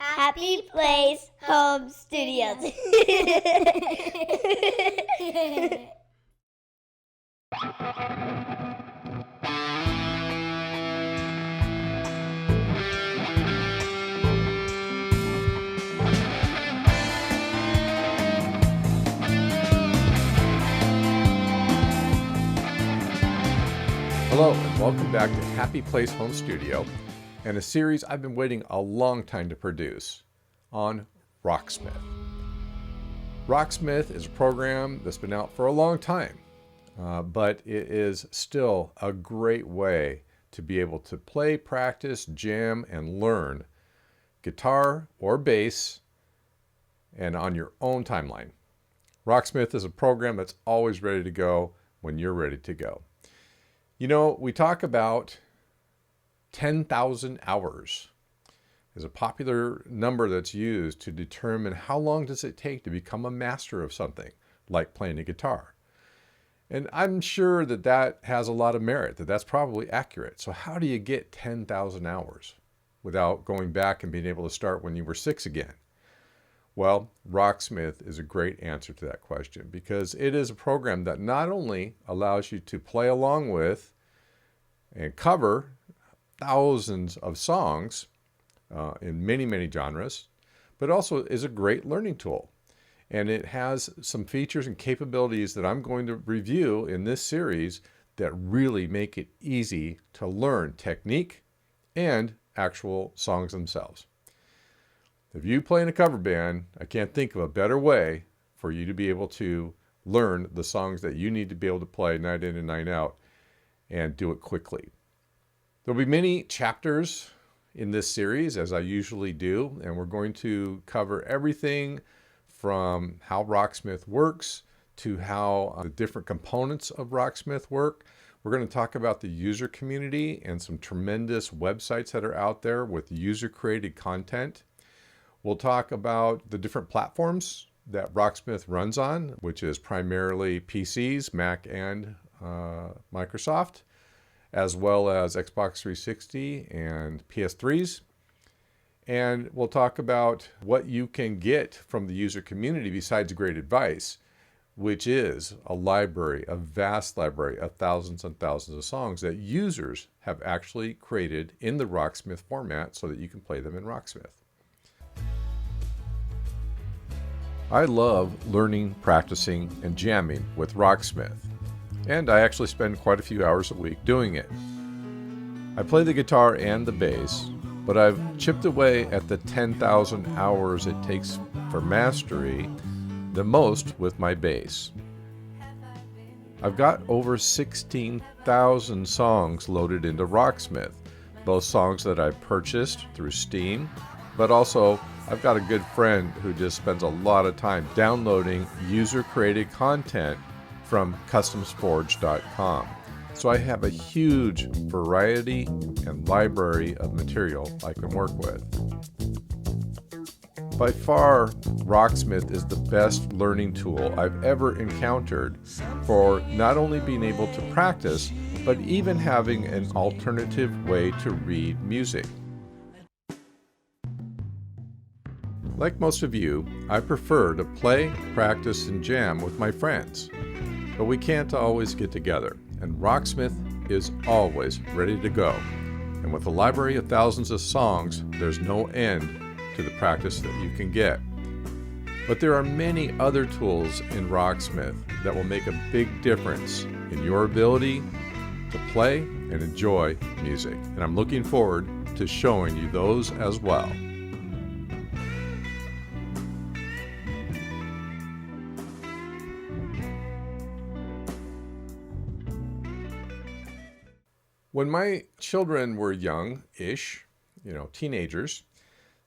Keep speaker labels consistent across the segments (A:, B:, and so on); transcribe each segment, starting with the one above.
A: Happy Place Home Studios.
B: Hello and welcome back to Happy Place Home Studio and a series I've been waiting a long time to produce on Rocksmith. Rocksmith is a program that's been out for a long time, but it is still a great way to be able to play, practice, jam, and learn guitar or bass and on your own timeline. Rocksmith is a program that's always ready to go when you're ready to go. You know, we talk about 10,000 hours is a popular number that's used to determine how long does it take to become a master of something, like playing a guitar. And I'm sure that that has a lot of merit, that's probably accurate. So how do you get 10,000 hours without going back and being able to start when you were 6 again? Well, Rocksmith is a great answer to that question because it is a program that not only allows you to play along with and cover thousands of songs in many, many genres, but also is a great learning tool. And it has some features and capabilities that I'm going to review in this series that really make it easy to learn technique and actual songs themselves. If you play in a cover band, I can't think of a better way for you to be able to learn the songs that you need to be able to play night in and night out and do it quickly. There'll be many chapters in this series, as I usually do, and we're going to cover everything from how Rocksmith works to how the different components of Rocksmith work. We're going to talk about the user community and some tremendous websites that are out there with user-created content. We'll talk about the different platforms that Rocksmith runs on, which is primarily PCs, Mac, and Microsoft, as well as Xbox 360 and PS3s. And we'll talk about what you can get from the user community besides great advice, which is a library, a vast library of thousands and thousands of songs that users have actually created in the Rocksmith format so that you can play them in Rocksmith. I love learning, practicing, and jamming with Rocksmith, and I actually spend quite a few hours a week doing it. I play the guitar and the bass, but I've chipped away at the 10,000 hours it takes for mastery the most with my bass. I've got over 16,000 songs loaded into Rocksmith, both songs that I purchased through Steam, but also I've got a good friend who just spends a lot of time downloading user-created content from customsforge.com. So I have a huge variety and library of material I can work with. By far, Rocksmith is the best learning tool I've ever encountered for not only being able to practice, but even having an alternative way to read music. Like most of you, I prefer to play, practice, and jam with my friends. But we can't always get together, and Rocksmith is always ready to go. And with a library of thousands of songs, there's no end to the practice that you can get. But there are many other tools in Rocksmith that will make a big difference in your ability to play and enjoy music. And I'm looking forward to showing you those as well. When my children were young-ish, teenagers,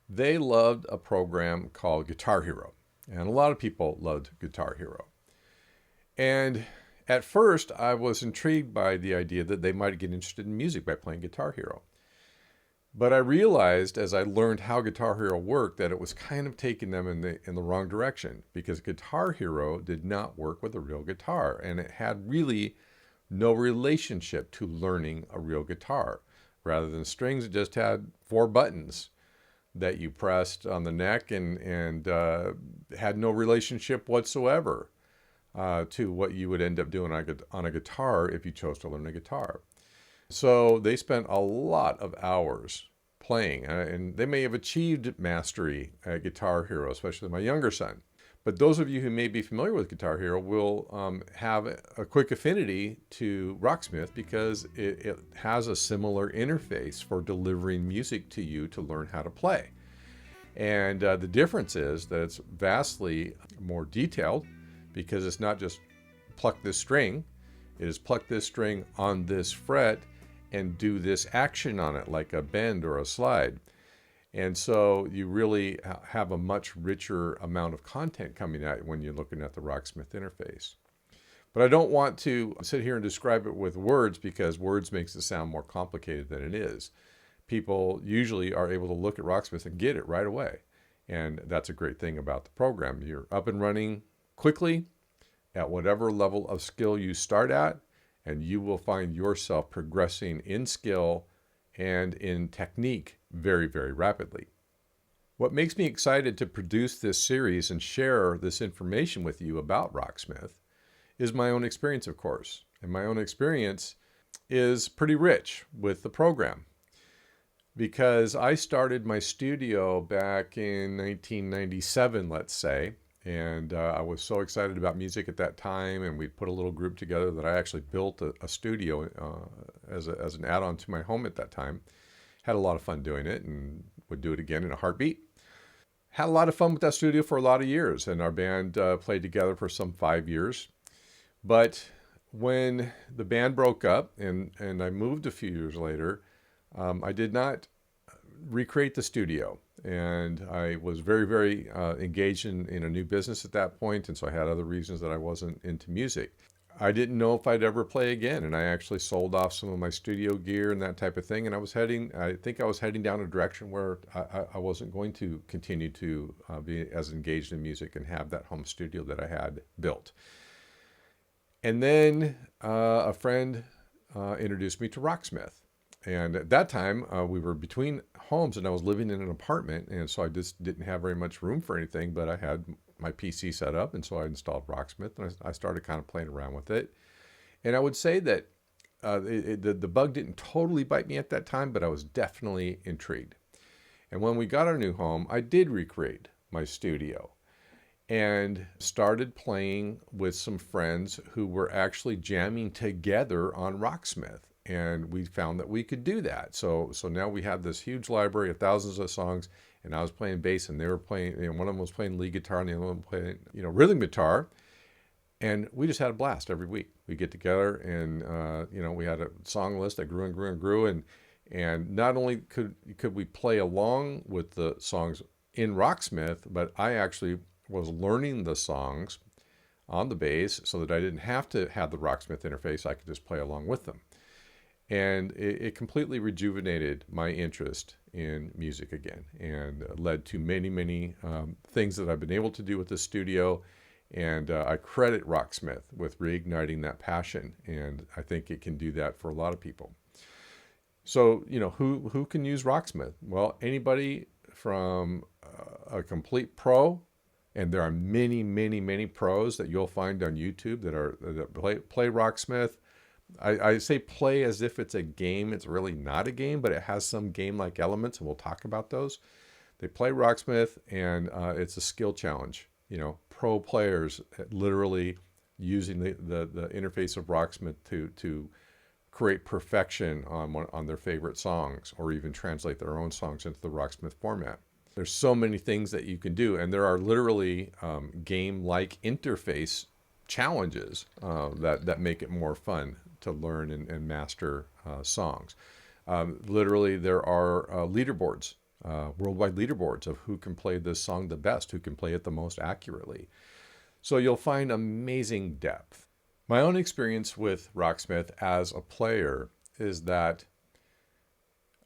B: they loved a program called Guitar Hero. And a lot of people loved Guitar Hero. And at first, I was intrigued by the idea that they might get interested in music by playing Guitar Hero. But I realized as I learned how Guitar Hero worked that it was kind of taking them in the wrong direction, because Guitar Hero did not work with a real guitar, and it had really no relationship to learning a real guitar. Rather than strings, it just had 4 buttons. that you pressed on the neck and had no relationship whatsoever to what you would end up doing on a guitar if you chose to learn a guitar. So they spent a lot of hours playing, and they may have achieved mastery at Guitar Hero, especially my younger son. But those of you who may be familiar with Guitar Hero will have a quick affinity to Rocksmith because it has a similar interface for delivering music to you to learn how to play. And the difference is that it's vastly more detailed because it's not just pluck this string, it is pluck this string on this fret and do this action on it like a bend or a slide. And so you really have a much richer amount of content coming out when you're looking at the Rocksmith interface. But I don't want to sit here and describe it with words because words makes it sound more complicated than it is. People usually are able to look at Rocksmith and get it right away. And that's a great thing about the program. You're up and running quickly at whatever level of skill you start at, and you will find yourself progressing in skill and in technique very, very rapidly. What makes me excited to produce this series and share this information with you about Rocksmith is my own experience, of course. And my own experience is pretty rich with the program because I started my studio back in 1997, let's say. And I was so excited about music at that time, and we put a little group together that I actually built a studio as an add-on to my home at that time. Had a lot of fun doing it and would do it again in a heartbeat. Had a lot of fun with that studio for a lot of years, and our band played together for some 5 years. But when the band broke up and I moved a few years later, I did not recreate the studio. And I was very, very engaged in a new business at that point, and so I had other reasons that I wasn't into music. I didn't know if I'd ever play again, and I actually sold off some of my studio gear and that type of thing, and I think I was heading down a direction where I wasn't going to continue to be as engaged in music and have that home studio that I had built. And then a friend introduced me to Rocksmith. And at that time, we were between homes and I was living in an apartment. And so I just didn't have very much room for anything, but I had my PC set up. And so I installed Rocksmith and I started kind of playing around with it. And I would say that the bug didn't totally bite me at that time, but I was definitely intrigued. And when we got our new home, I did recreate my studio and started playing with some friends who were actually jamming together on Rocksmith. And we found that we could do that. So now we had this huge library of thousands of songs, and I was playing bass, and they were playing, one of them was playing lead guitar, and the other one playing, rhythm guitar. And we just had a blast every week. We get together, and we had a song list that grew and grew and grew, and not only could we play along with the songs in Rocksmith, but I actually was learning the songs on the bass so that I didn't have to have the Rocksmith interface. I could just play along with them. And it completely rejuvenated my interest in music again and led to many, many things that I've been able to do with the studio. And I credit Rocksmith with reigniting that passion. And I think it can do that for a lot of people. So, who can use Rocksmith? Well, anybody from a complete pro, and there are many, many, many pros that you'll find on YouTube that play Rocksmith. I say play as if it's a game. It's really not a game, but it has some game-like elements, and we'll talk about those. They play Rocksmith, and it's a skill challenge. Pro players literally using the interface of Rocksmith to create perfection on their favorite songs, or even translate their own songs into the Rocksmith format. There's so many things that you can do, and there are literally game-like interface challenges that make it more fun to learn and master songs. Literally, there are leaderboards, worldwide leaderboards of who can play this song the best, who can play it the most accurately. So you'll find amazing depth. My own experience with Rocksmith as a player is that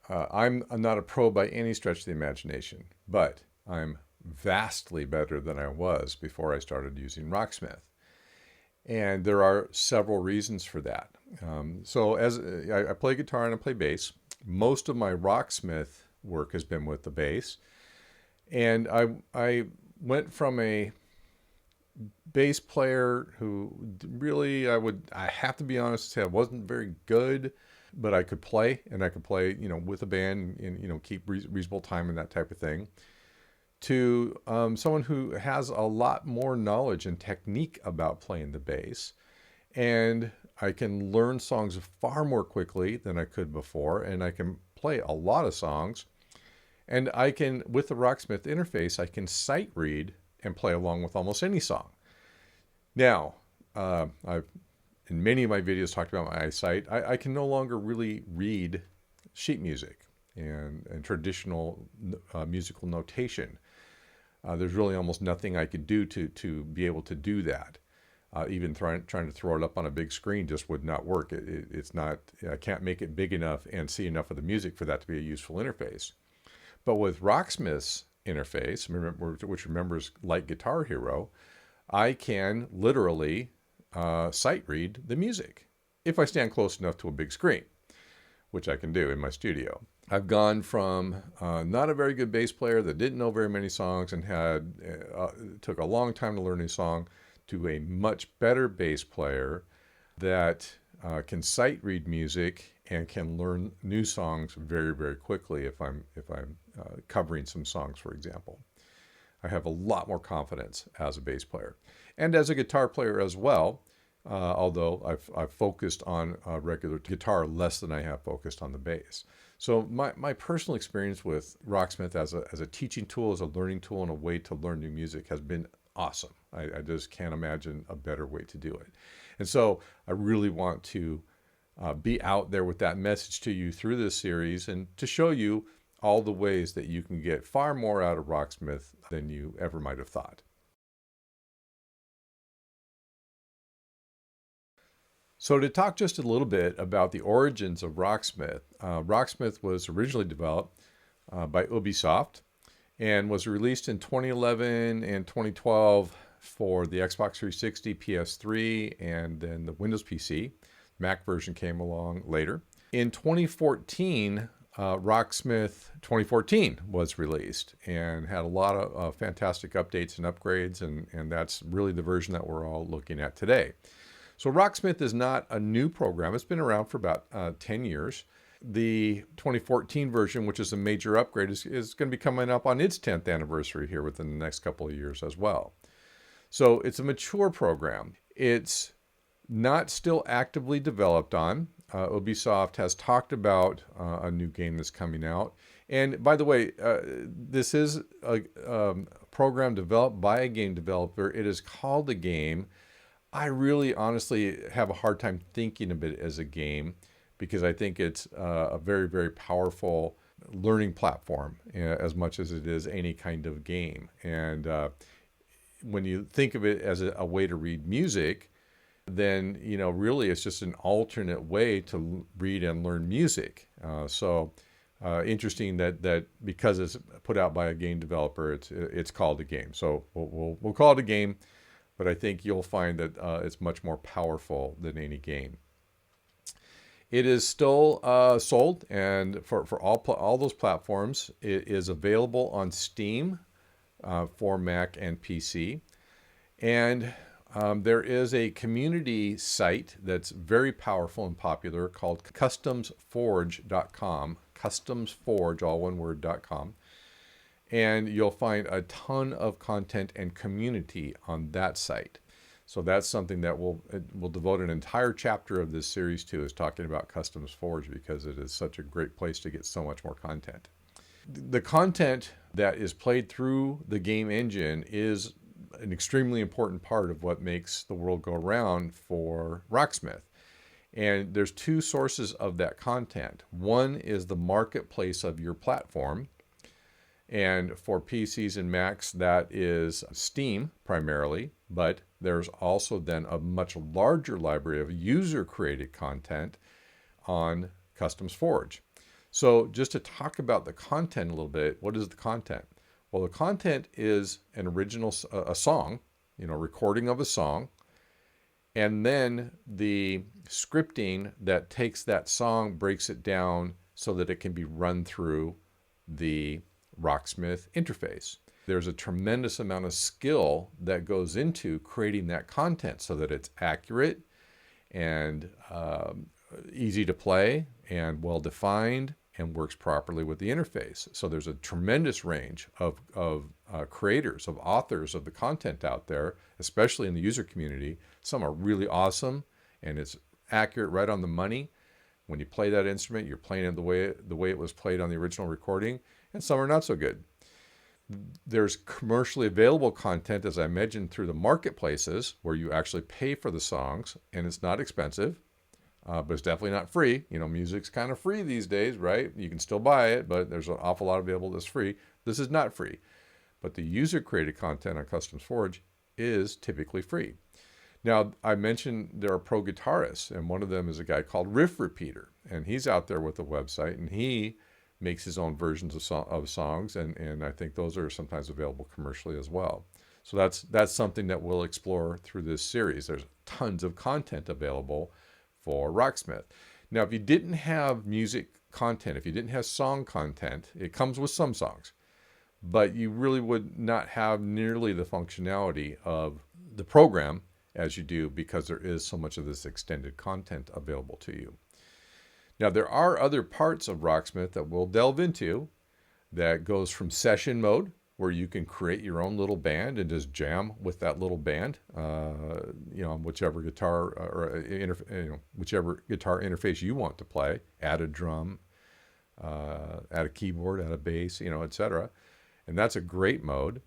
B: I'm not a pro by any stretch of the imagination, but I'm vastly better than I was before I started using Rocksmith. And there are several reasons for that. So as I play guitar and I play bass, most of my Rocksmith work has been with the bass. And I went from a bass player who really, I have to be honest and say I wasn't very good, but I could play, and I could play, with a band and, keep reasonable time and that type of thing, to someone who has a lot more knowledge and technique about playing the bass. And I can learn songs far more quickly than I could before, and I can play a lot of songs. And I can, with the Rocksmith interface, I can sight read and play along with almost any song. Now, I've in many of my videos talked about my eyesight. I can no longer really read sheet music and traditional musical notation. There's really almost nothing I could do to be able to do that. Even trying to throw it up on a big screen just would not work. It's not. I can't make it big enough and see enough of the music for that to be a useful interface. But with Rocksmith's interface, which remembers like Guitar Hero, I can literally sight read the music if I stand close enough to a big screen, which I can do in my studio. I've gone from not a very good bass player that didn't know very many songs and took a long time to learn a song, to a much better bass player that can sight read music and can learn new songs very, very quickly if I'm covering some songs, for example. I have a lot more confidence as a bass player and as a guitar player as well. Although I've focused on regular guitar less than I have focused on the bass. So my personal experience with Rocksmith as a teaching tool, as a learning tool, and a way to learn new music has been awesome. I just can't imagine a better way to do it. And so I really want to be out there with that message to you through this series and to show you all the ways that you can get far more out of Rocksmith than you ever might have thought. So to talk just a little bit about the origins of Rocksmith, Rocksmith was originally developed by Ubisoft and was released in 2011 and 2012 for the Xbox 360, PS3, and then the Windows PC. Mac version came along later. In 2014, Rocksmith 2014 was released and had a lot of fantastic updates and upgrades, and that's really the version that we're all looking at today. So Rocksmith is not a new program. It's been around for about 10 years. The 2014 version, which is a major upgrade, is going to be coming up on its 10th anniversary here within the next couple of years as well. So it's a mature program. It's not still actively developed on. Ubisoft has talked about a new game that's coming out. And by the way, this is a program developed by a game developer. It is called a game. I really honestly have a hard time thinking of it as a game because I think it's a very, very powerful learning platform as much as it is any kind of game. And when you think of it as a way to read music, then, really it's just an alternate way to read and learn music. So interesting that because it's put out by a game developer, it's called a game. So we'll call it a game. But I think you'll find that it's much more powerful than any game. It is still sold, and for all those platforms, it is available on Steam for Mac and PC. And there is a community site that's very powerful and popular called customsforge.com. Customsforge, all one word, .com. And you'll find a ton of content and community on that site. So that's something that we'll devote an entire chapter of this series to, is talking about Customs Forge, because it is such a great place to get so much more content. The content that is played through the game engine is an extremely important part of what makes the world go round for Rocksmith. And there's two sources of that content. One is the marketplace of your platform. And for PCs and Macs, that is Steam primarily, but there's also then a much larger library of user-created content on Customs Forge. So just to talk about the content a little bit, what is the content? Well, the content is an original, a song, recording of a song, and then the scripting that takes that song, breaks it down so that it can be run through the Rocksmith interface. There's a tremendous amount of skill that goes into creating that content so that it's accurate and easy to play and well-defined and works properly with the interface. So there's a tremendous range of creators, of authors of the content out there, especially in the user community. Some are really awesome and it's accurate, right on the money. When you play that instrument, you're playing it the way it was played on the original recording, and some are not so good. There's commercially available content, as I mentioned, through the marketplaces where you actually pay for the songs, and it's not expensive, but it's definitely not free. You know, music's kind of free these days, right? You can still buy it, but there's an awful lot available that's free. This is not free, but the user-created content on Customs Forge is typically free. Now, I mentioned there are pro guitarists, and one of them is a guy called Riff Repeater, and he's out there with a website, and he makes his own versions of songs, and I think those are sometimes available commercially as well. So that's something that we'll explore through this series. There's tons of content available for Rocksmith. Now, if you didn't have music content, if you didn't have song content, it comes with some songs, but you really would not have nearly the functionality of the program as you do, because there is so much of this extended content available to you. Now, there are other parts of Rocksmith that we'll delve into that goes from session mode, where you can create your own little band and just jam with that little band, whichever guitar or whichever guitar interface you want to play. Add a drum, add a keyboard, add a bass, etc. And that's a great mode.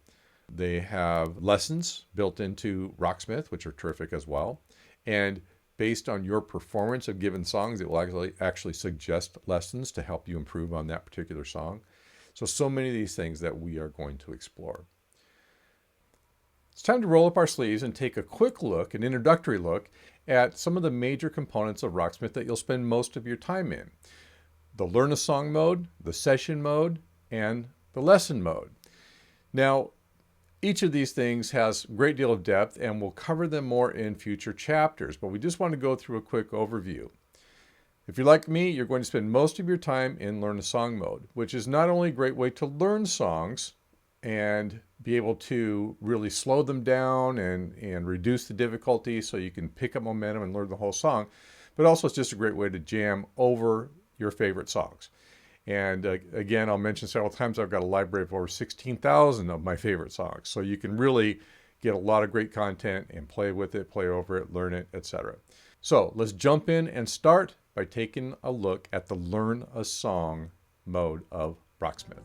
B: They have lessons built into Rocksmith, which are terrific as well. And based on your performance of given songs, it will actually suggest lessons to help you improve on that particular song. So many of these things that we are going to explore. It's time to roll up our sleeves and take a quick look, an introductory look, at some of the major components of Rocksmith that you'll spend most of your time in. The Learn a Song mode, the Session mode, and the Lesson mode. Now, each of these things has a great deal of depth, and we'll cover them more in future chapters, but we just want to go through a quick overview. If you're like me, you're going to spend most of your time in Learn a Song mode, which is not only a great way to learn songs and be able to really slow them down and reduce the difficulty so you can pick up momentum and learn the whole song, but also it's just a great way to jam over your favorite songs. And again, I'll mention several times, I've got a library of over 16,000 of my favorite songs. So you can really get a lot of great content and play with it, play over it, learn it, etc. So let's jump in and start by taking a look at the Learn a Song mode of Rocksmith.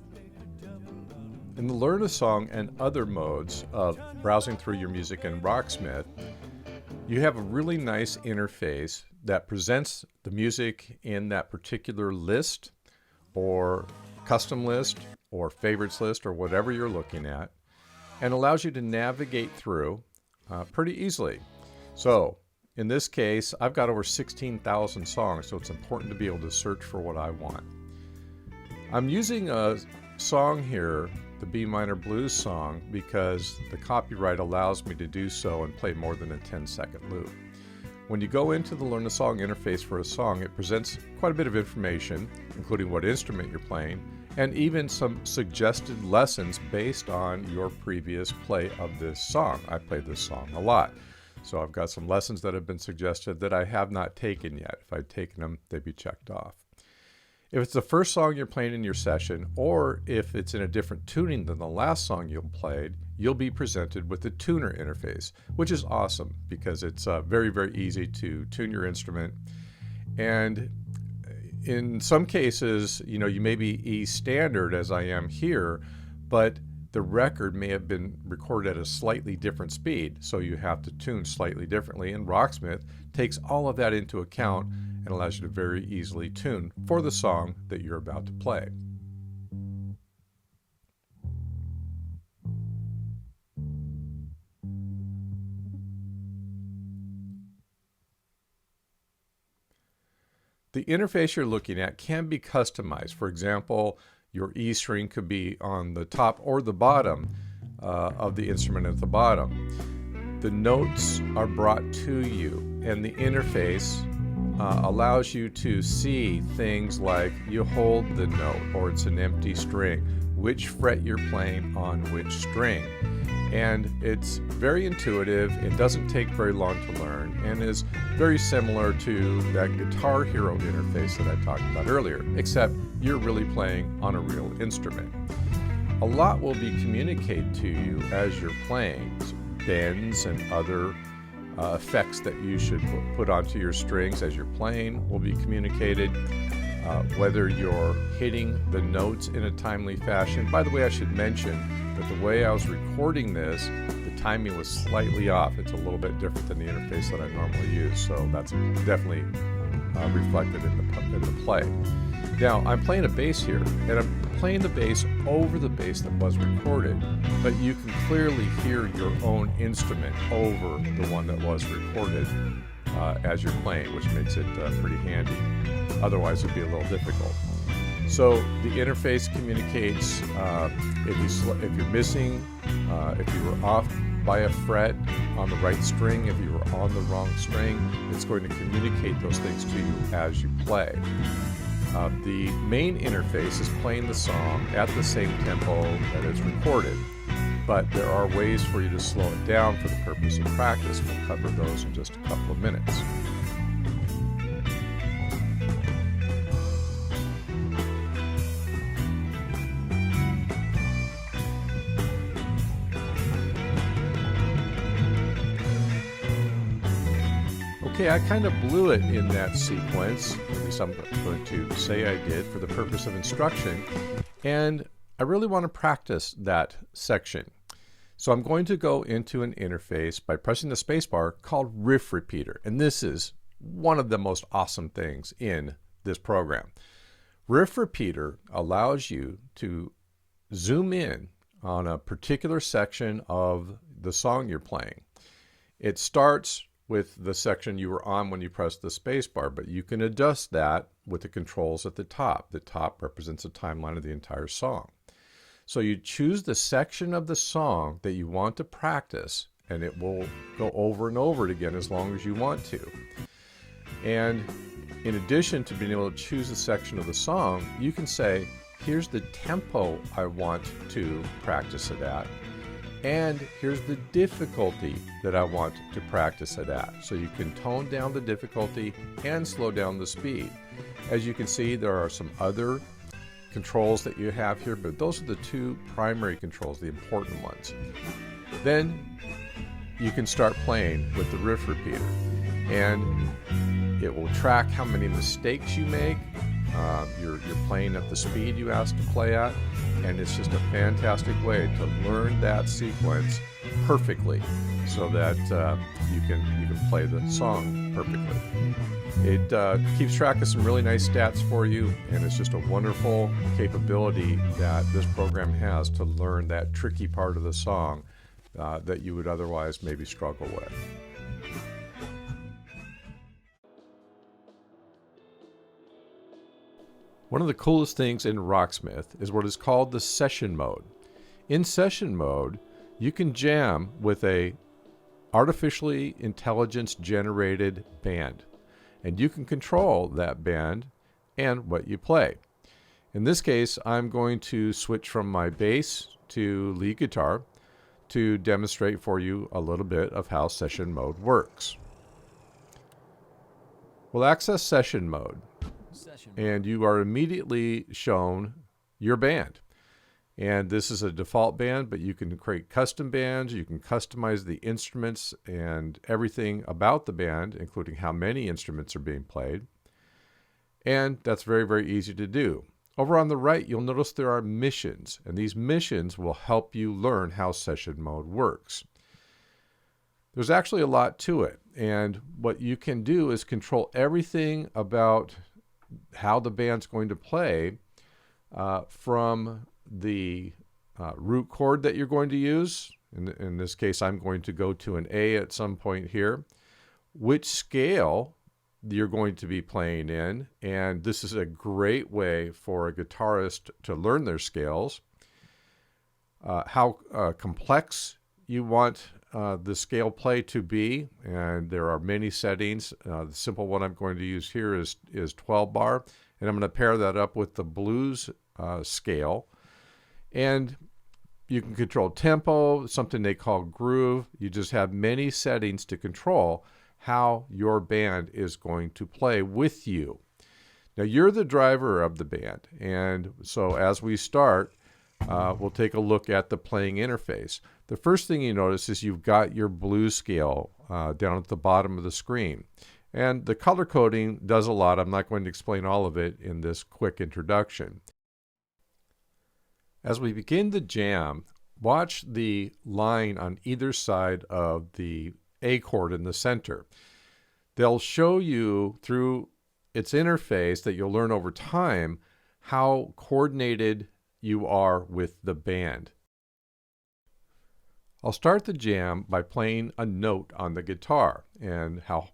B: In the Learn a Song and other modes of browsing through your music in Rocksmith, you have a really nice interface that presents the music in that particular list or custom list or favorites list or whatever you're looking at, and allows you to navigate through pretty easily. So in this case, I've got over 16,000 songs, so it's important to be able to search for what I want. I'm using a song here, the B minor blues song, because the copyright allows me to do so and play more than a 10-second loop. When you go into the Learn a Song interface for a song, it presents quite a bit of information, including what instrument you're playing, and even some suggested lessons based on your previous play of this song. I played this song a lot, so I've got some lessons that have been suggested that I have not taken yet. If I'd taken them, they'd be checked off. If it's the first song you're playing in your session, or if it's in a different tuning than the last song you played, you'll be presented with the tuner interface, which is awesome because it's very, very easy to tune your instrument. And in some cases, you may be E standard as I am here, but the record may have been recorded at a slightly different speed, so you have to tune slightly differently. And Rocksmith takes all of that into account and allows you to very easily tune for the song that you're about to play. The interface you're looking at can be customized. For example, your E string could be on the top or the bottom of the instrument at the bottom. The notes are brought to you, and the interface allows you to see things like you hold the note or it's an empty string, which fret you're playing on which string. And it's very intuitive, it doesn't take very long to learn, and is very similar to that Guitar Hero interface that I talked about earlier, except you're really playing on a real instrument. A lot will be communicated to you as you're playing. Bends and other effects that you should put onto your strings as you're playing will be communicated. Whether you're hitting the notes in a timely fashion. By the way, I should mention that the way I was recording this, the timing was slightly off. It's a little bit different than the interface that I normally use, so that's definitely reflected in the play. Now, I'm playing a bass here, and I'm playing the bass over the bass that was recorded, but you can clearly hear your own instrument over the one that was recorded as you're playing, which makes it pretty handy. Otherwise, it'd be a little difficult. So the interface communicates if you're missing, if you were off by a fret on the right string, if you were on the wrong string, it's going to communicate those things to you as you play. The main interface is playing the song at the same tempo that it's recorded, but there are ways for you to slow it down for the purpose of practice. We'll cover those in just a couple of minutes. Okay, I kind of blew it in that sequence, at least I'm going to say I did, for the purpose of instruction, and I really want to practice that section. So I'm going to go into an interface by pressing the spacebar called Riff Repeater, and this is one of the most awesome things in this program. Riff Repeater allows you to zoom in on a particular section of the song you're playing. It starts with the section you were on when you pressed the spacebar, but you can adjust that with the controls at the top. The top represents a timeline of the entire song. So you choose the section of the song that you want to practice, and it will go over and over it again as long as you want to. And in addition to being able to choose a section of the song, you can say, here's the tempo I want to practice it at, and here's the difficulty that I want to practice it at. So you can tone down the difficulty and slow down the speed. As you can see, there are some other controls that you have here, but those are the two primary controls, the important ones. Then you can start playing with the riff repeater, and it will track how many mistakes you make. You're playing at the speed you asked to play at, and it's just a fantastic way to learn that sequence perfectly so that you can play the song perfectly. It keeps track of some really nice stats for you, and it's just a wonderful capability that this program has to learn that tricky part of the song that you would otherwise maybe struggle with. One of the coolest things in Rocksmith is what is called the session mode. In session mode, you can jam with a artificially intelligence-generated band, and you can control that band and what you play. In this case, I'm going to switch from my bass to lead guitar to demonstrate for you a little bit of how session mode works. We'll access session mode, and you are immediately shown your band. And this is a default band, but you can create custom bands, you can customize the instruments and everything about the band, including how many instruments are being played. And that's very, very easy to do. Over on the right, you'll notice there are missions, and these missions will help you learn how session mode works. There's actually a lot to it, and what you can do is control everything about how the band's going to play from the root chord that you're going to use. In this case, I'm going to go to an A at some point here. Which scale you're going to be playing in, and this is a great way for a guitarist to learn their scales. How complex you want the scale play to be, and there are many settings. The simple one I'm going to use here is 12 bar, and I'm going to pair that up with the blues scale. And you can control tempo, something they call groove. You just have many settings to control how your band is going to play with you. Now, you're the driver of the band. And so as we start, we'll take a look at the playing interface. The first thing you notice is you've got your blues scale down at the bottom of the screen. And the color coding does a lot. I'm not going to explain all of it in this quick introduction. As we begin the jam, watch the line on either side of the A chord in the center. They'll show you through its interface that you'll learn over time how coordinated you are with the band. I'll start the jam by playing a note on the guitar, and how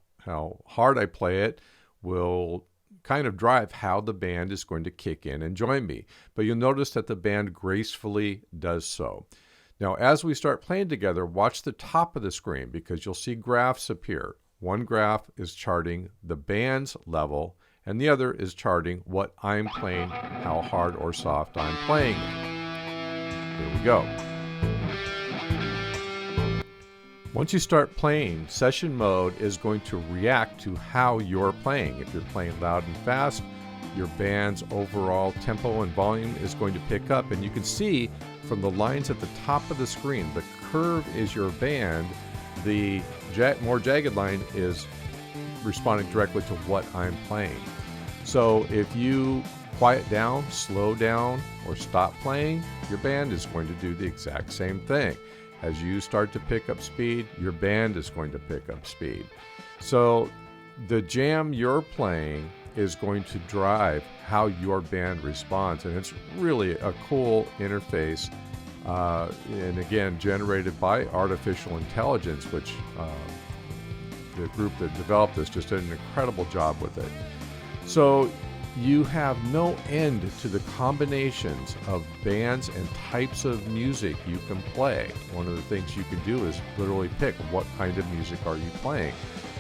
B: hard I play it will kind of drive how the band is going to kick in and join me. But you'll notice that the band gracefully does so. Now, as we start playing together, watch the top of the screen because you'll see graphs appear. One graph is charting the band's level, and the other is charting what I'm playing, how hard or soft I'm playing it. Here we go. Once you start playing, session mode is going to react to how you're playing. If you're playing loud and fast, your band's overall tempo and volume is going to pick up. And you can see from the lines at the top of the screen, the curve is your band, the more jagged line is responding directly to what I'm playing. So if you quiet down, slow down, or stop playing, your band is going to do the exact same thing. As you start to pick up speed, your band is going to pick up speed. So the jam you're playing is going to drive how your band responds. And it's really a cool interface. And again, generated by artificial intelligence, which the group that developed this just did an incredible job with it. So you have no end to the combinations of bands and types of music you can play. One of the things you can do is literally pick what kind of music are you playing,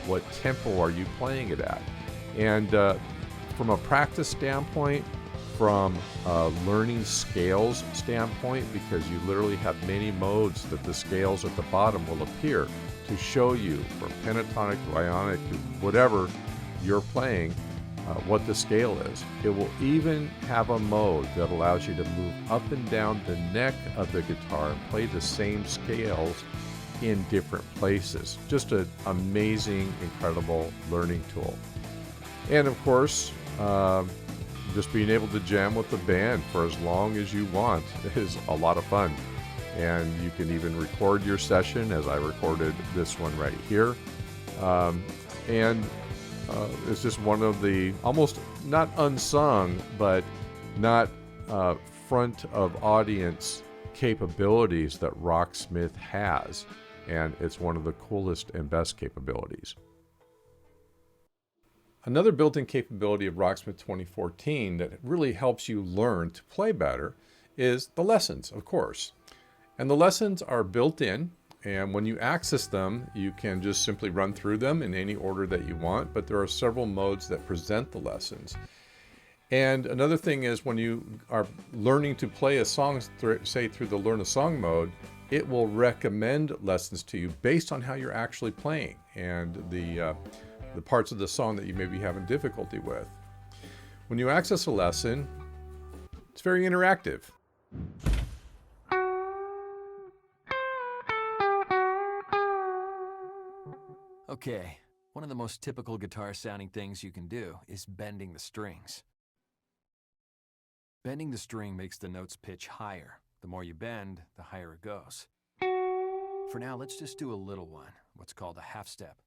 B: what tempo are you playing it at. And from a practice standpoint, from a learning scales standpoint, because you literally have many modes that the scales at the bottom will appear to show you from pentatonic to ionic to whatever you're playing, what the scale is. It will even have a mode that allows you to move up and down the neck of the guitar and play the same scales in different places. Just an amazing, incredible learning tool. And of course, just being able to jam with the band for as long as you want is a lot of fun. And you can even record your session, as I recorded this one right here. It's just one of the almost not unsung, but not front of audience capabilities that Rocksmith has. And it's one of the coolest and best capabilities. Another built-in capability of Rocksmith 2014 that really helps you learn to play better is the lessons, of course. And the lessons are built in. And when you access them, you can just simply run through them in any order that you want, but there are several modes that present the lessons. And another thing is when you are learning to play a song, say through the Learn a Song mode, it will recommend lessons to you based on how you're actually playing and the parts of the song that you may be having difficulty with. When you access a lesson, it's very interactive.
C: Okay, one of the most typical guitar sounding things you can do is bending the strings. Bending the string makes the notes pitch higher. The more you bend, the higher it goes. For now, let's just do a little one, what's called a half step.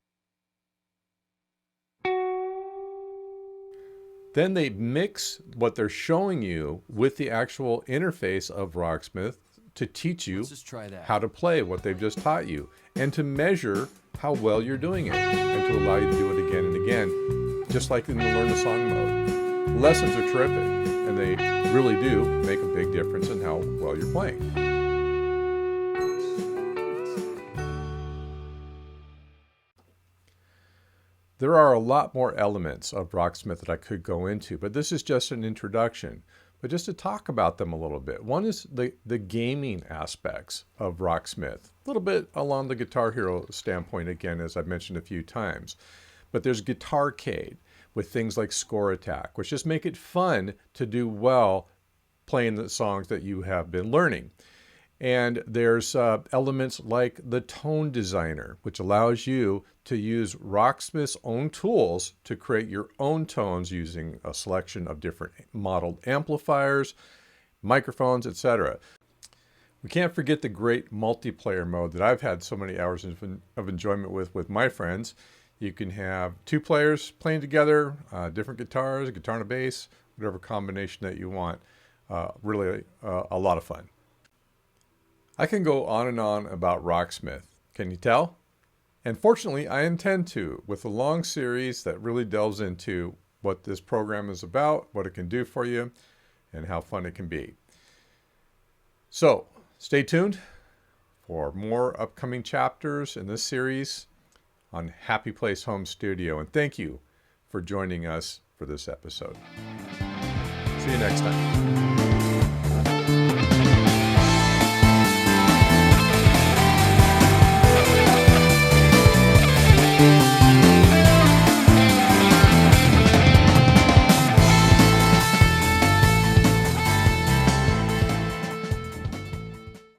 B: Then they mix what they're showing you with the actual interface of Rocksmith to teach you how to play what they've just taught you and to measure how well you're doing it and to allow you to do it again and again, just like in the Learn a Song mode. Lessons are terrific, and they really do make a big difference in how well you're playing. There are a lot more elements of Rocksmith that I could go into, but this is just an introduction. but just to talk about them a little bit. One is the gaming aspects of Rocksmith, a little bit along the Guitar Hero standpoint again, as I've mentioned a few times. But there's Guitarcade with things like Score Attack, which just make it fun to do well playing the songs that you have been learning. And there's elements like the Tone Designer, which allows you to use Rocksmith's own tools to create your own tones using a selection of different modeled amplifiers, microphones, etc. We can't forget the great multiplayer mode that I've had so many hours of enjoyment with my friends. You can have two players playing together, different guitars, a guitar and a bass, whatever combination that you want. Really a lot of fun. I can go on and on about Rocksmith. Can you tell? And fortunately, I intend to, with a long series that really delves into what this program is about, what it can do for you, and how fun it can be. So, stay tuned for more upcoming chapters in this series on Happy Place Home Studio. And thank you for joining us for this episode. See you next time.